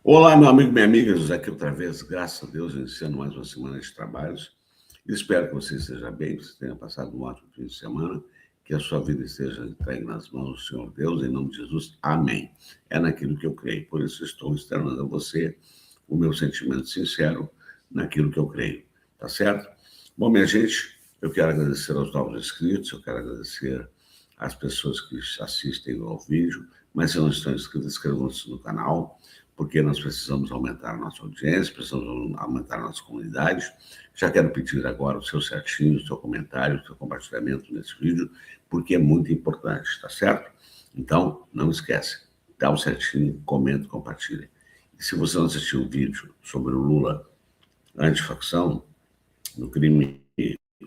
Olá, meu amigo, minha amiga, José aqui outra vez, graças a Deus, iniciando mais uma semana de trabalhos. Espero que você esteja bem, que você tenha passado um ótimo fim de semana, que a sua vida esteja entregue nas mãos do Senhor Deus, em nome de Jesus, amém. É naquilo que eu creio, por isso estou externando a você o meu sentimento sincero naquilo que eu creio, tá certo? Bom, minha gente, eu quero agradecer aos novos inscritos, eu quero agradecer às pessoas que assistem ao vídeo, mas se não estão inscritos, inscrevam-se no canal, porque nós precisamos aumentar a nossa audiência, precisamos aumentar a nossa comunidade. Já quero pedir agora o seu certinho, o seu comentário, o seu compartilhamento nesse vídeo, porque é muito importante, tá certo? Então, não esquece, dá o certinho, comenta, compartilha. E se você não assistiu o vídeo sobre o Lula antifacção, no crime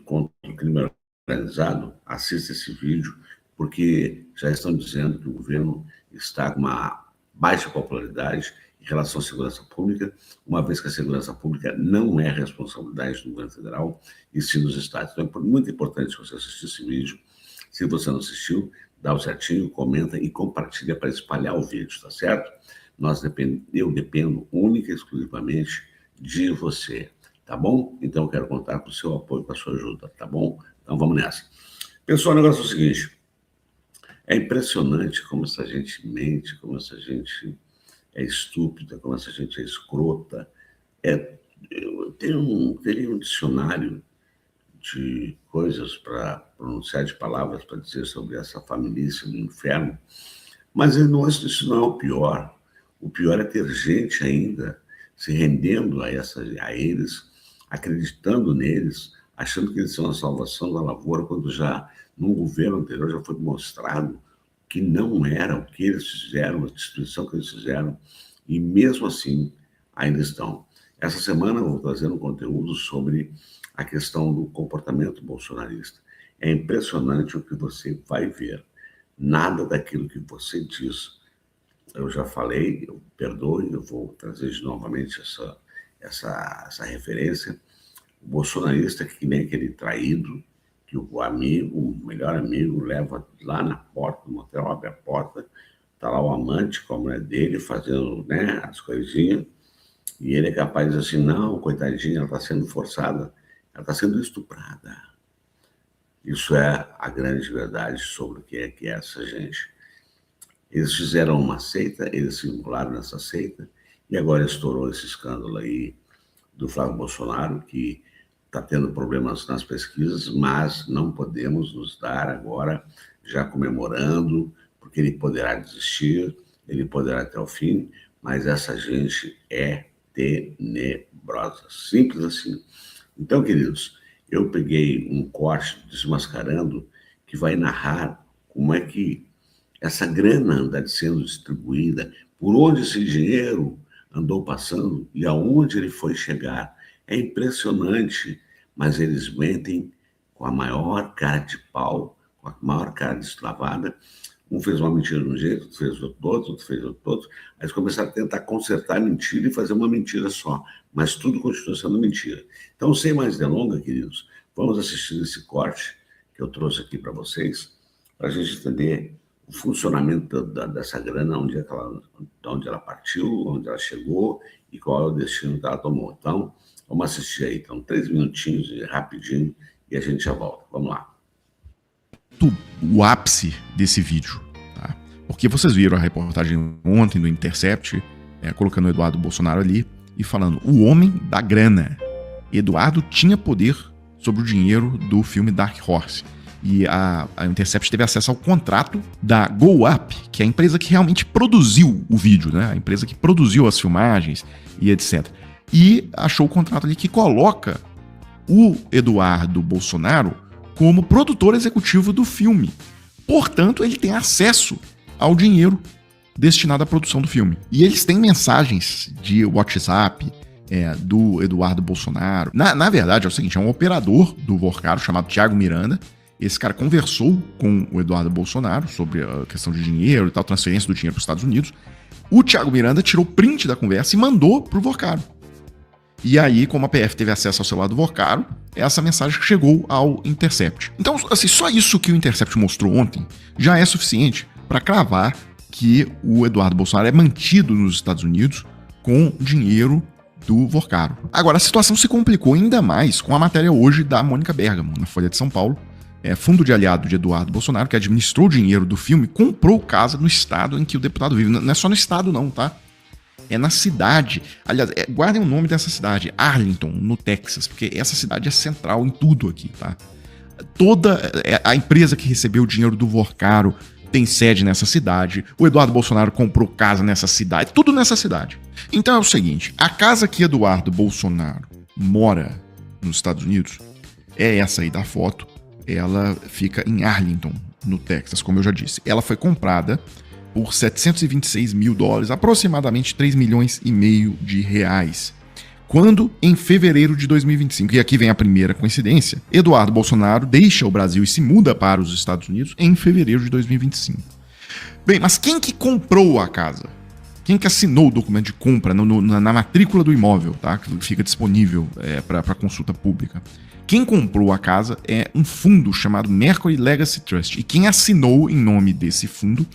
contra o crime organizado, assista esse vídeo, porque já estão dizendo que o governo está com uma baixa popularidade em relação à segurança pública, uma vez que a segurança pública não é responsabilidade do governo federal, e sim dos estados. Então é muito importante que você assista esse vídeo. Se você não assistiu, dá o certinho, comenta e compartilha para espalhar o vídeo, tá certo? Eu dependo única e exclusivamente de você, tá bom? Então eu quero contar com o seu apoio, com a sua ajuda, tá bom? Então vamos nessa. Pessoal, o negócio é o seguinte, é impressionante como essa gente mente, como essa gente é estúpida, como essa gente é escrota. Eu teria um dicionário de coisas para pronunciar, de palavras para dizer sobre essa família do inferno, mas isso não é o pior. O pior é ter gente ainda se rendendo a eles, acreditando neles, achando que eles são a salvação da lavoura, quando já num governo anterior já foi mostrado que não era o que eles fizeram, a destruição que eles fizeram, e mesmo assim ainda estão. Essa semana eu vou trazer um conteúdo sobre a questão do comportamento bolsonarista. É impressionante o que você vai ver. Nada daquilo que você diz, eu já falei, eu perdoe, eu vou trazer novamente essa referência. O bolsonarista, que nem aquele traído, que o melhor amigo, leva lá na porta do motel, abre a porta, tá lá o amante com a mulher dele, fazendo, né, as coisinhas, e ele é capaz de dizer assim, não, coitadinha, ela está sendo forçada, ela está sendo estuprada. Isso é a grande verdade sobre o que é essa gente. Eles fizeram uma seita, eles se vincularam nessa seita, e agora estourou esse escândalo aí do Flávio Bolsonaro, que está tendo problemas nas pesquisas, mas não podemos nos dar agora, já comemorando, porque ele poderá desistir, ele poderá até o fim, mas essa gente é tenebrosa, simples assim. Então, queridos, eu peguei um corte desmascarando que vai narrar como é que essa grana anda sendo distribuída, por onde esse dinheiro andou passando e aonde ele foi chegar. É impressionante, mas eles mentem com a maior cara de pau, com a maior cara deslavada. Um fez uma mentira de um jeito, outro fez outro fez outro. Aí eles começaram a tentar consertar a mentira e fazer uma mentira só, mas tudo continua sendo mentira. Então, sem mais delongas, queridos, vamos assistir esse corte que eu trouxe aqui para vocês, para a gente entender o funcionamento dessa grana, de onde ela partiu, onde ela chegou e qual é o destino que ela tomou. Então, vamos assistir aí. Então, 3 minutinhos, rapidinho, e a gente já volta. Vamos lá. O ápice desse vídeo, tá? Porque vocês viram a reportagem ontem do Intercept, colocando o Eduardo Bolsonaro ali e falando, o homem da grana. Eduardo tinha poder sobre o dinheiro do filme Dark Horse. E a Intercept teve acesso ao contrato da GoUp, que é a empresa que realmente produziu o vídeo, né? A empresa que produziu as filmagens e etc. E achou o contrato ali que coloca o Eduardo Bolsonaro como produtor executivo do filme. Portanto, ele tem acesso ao dinheiro destinado à produção do filme. E eles têm mensagens de WhatsApp do Eduardo Bolsonaro. Na verdade, é o seguinte, é um operador do Vorcaro chamado Thiago Miranda. Esse cara conversou com o Eduardo Bolsonaro sobre a questão de dinheiro e tal, transferência do dinheiro para os Estados Unidos. O Thiago Miranda tirou print da conversa e mandou pro Vorcaro. E aí, como a PF teve acesso ao celular do Vorcaro, essa mensagem chegou ao Intercept. Então, assim, só isso que o Intercept mostrou ontem já é suficiente para cravar que o Eduardo Bolsonaro é mantido nos Estados Unidos com dinheiro do Vorcaro. Agora, a situação se complicou ainda mais com a matéria hoje da Mônica Bergamo, na Folha de São Paulo. Fundo de aliado de Eduardo Bolsonaro, que administrou o dinheiro do filme, comprou casa no estado em que o deputado vive. Não é só no estado não, tá? É na cidade. Aliás, guardem o nome dessa cidade, Arlington, no Texas, porque essa cidade é central em tudo aqui, tá? Toda a empresa que recebeu o dinheiro do Vorcaro tem sede nessa cidade. O Eduardo Bolsonaro comprou casa nessa cidade, tudo nessa cidade. Então é o seguinte, a casa que Eduardo Bolsonaro mora nos Estados Unidos é essa aí da foto. Ela fica em Arlington, no Texas, como eu já disse. Ela foi comprada por $726 mil, aproximadamente 3 milhões e meio de reais. Quando? Em fevereiro de 2025. E aqui vem a primeira coincidência. Eduardo Bolsonaro deixa o Brasil e se muda para os Estados Unidos em fevereiro de 2025. Bem, mas quem que comprou a casa? Quem que assinou o documento de compra na matrícula do imóvel, tá? Que fica disponível para consulta pública. Quem comprou a casa é um fundo chamado Mercury Legacy Trust. E quem assinou em nome desse fundo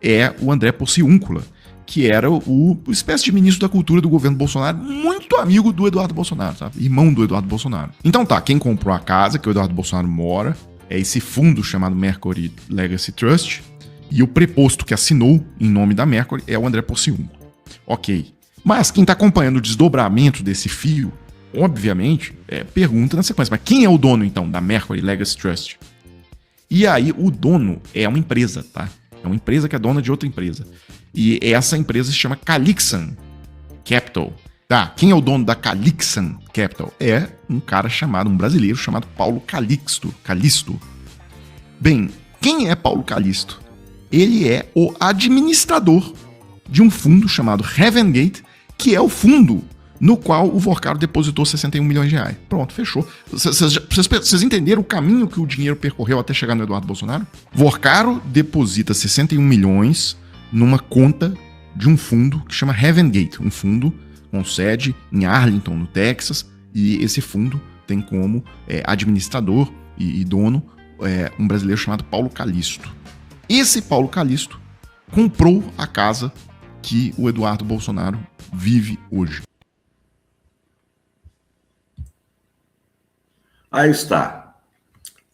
é o André Porciúncula, que era o espécie de ministro da cultura do governo Bolsonaro, muito amigo do Eduardo Bolsonaro, sabe? Irmão do Eduardo Bolsonaro. Então tá, quem comprou a casa que o Eduardo Bolsonaro mora é esse fundo chamado Mercury Legacy Trust, e o preposto que assinou em nome da Mercury é o André Porciúncula. Ok. Mas quem tá acompanhando o desdobramento desse fio, obviamente, pergunta na sequência, mas quem é o dono, então, da Mercury Legacy Trust? E aí, o dono é uma empresa, tá? É uma empresa que é dona de outra empresa. E essa empresa se chama Calixan Capital. Tá, quem é o dono da Calixan Capital? É um brasileiro chamado Paulo Calisto. Bem, quem é Paulo Calisto? Ele é o administrador de um fundo chamado Heaven Gate, que é o fundo no qual o Vorcaro depositou 61 milhões de reais. Pronto, fechou. Vocês entenderam o caminho que o dinheiro percorreu até chegar no Eduardo Bolsonaro? Vorcaro deposita 61 milhões numa conta de um fundo que chama Heaven Gate, um fundo com sede em Arlington, no Texas, e esse fundo tem como administrador e dono um brasileiro chamado Paulo Calisto. Esse Paulo Calisto comprou a casa que o Eduardo Bolsonaro vive hoje. Aí está.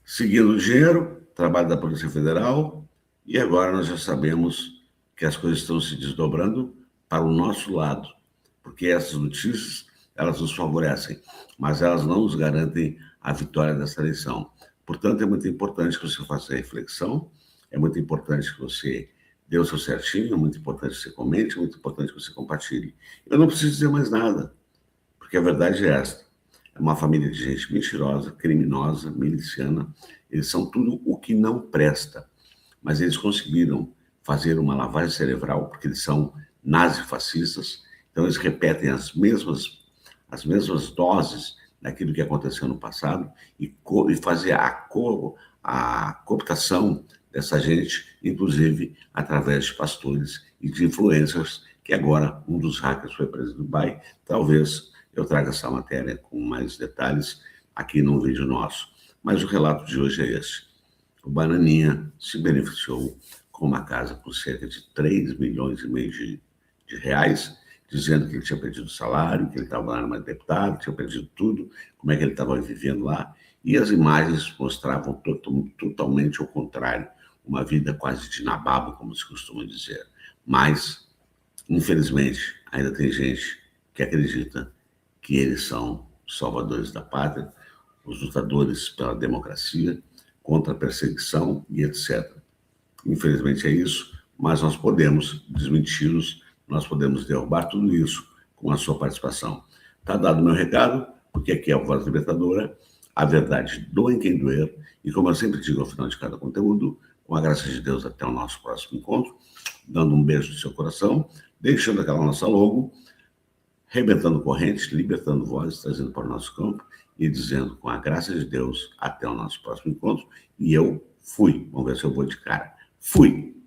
Seguindo o dinheiro, trabalho da Polícia Federal, e agora nós já sabemos que as coisas estão se desdobrando para o nosso lado, porque essas notícias, elas nos favorecem, mas elas não nos garantem a vitória dessa eleição. Portanto, é muito importante que você faça a reflexão, é muito importante que você dê o seu certinho, é muito importante que você comente, é muito importante que você compartilhe. Eu não preciso dizer mais nada, porque a verdade é esta. É uma família de gente mentirosa, criminosa, miliciana. Eles são tudo o que não presta. Mas eles conseguiram fazer uma lavagem cerebral, porque eles são nazifascistas. Então eles repetem as mesmas doses daquilo que aconteceu no passado e fazer a cooptação dessa gente, inclusive através de pastores e de influencers, que agora um dos hackers foi preso em Dubai. Talvez eu trago essa matéria com mais detalhes aqui num vídeo nosso. Mas o relato de hoje é esse. O Bananinha se beneficiou com uma casa por cerca de 3 milhões e meio de reais, dizendo que ele tinha perdido o salário, que ele estava lá mais deputado, tinha perdido tudo, como é que ele estava vivendo lá. E as imagens mostravam totalmente o contrário, uma vida quase de nababo, como se costuma dizer. Mas, infelizmente, ainda tem gente que acredita que eles são salvadores da pátria, os lutadores pela democracia, contra a perseguição e etc. Infelizmente é isso, mas nós podemos desmenti-los, nós podemos derrubar tudo isso com a sua participação. Está dado o meu recado, porque aqui é o Voz Libertadora, a verdade doa em quem doer, e como eu sempre digo ao final de cada conteúdo, com a graça de Deus até o nosso próximo encontro, dando um beijo no seu coração, deixando aquela nossa logo, rebentando correntes, libertando vozes, trazendo para o nosso campo e dizendo, com a graça de Deus, até o nosso próximo encontro. E eu fui. Vamos ver se eu vou de cara. Fui!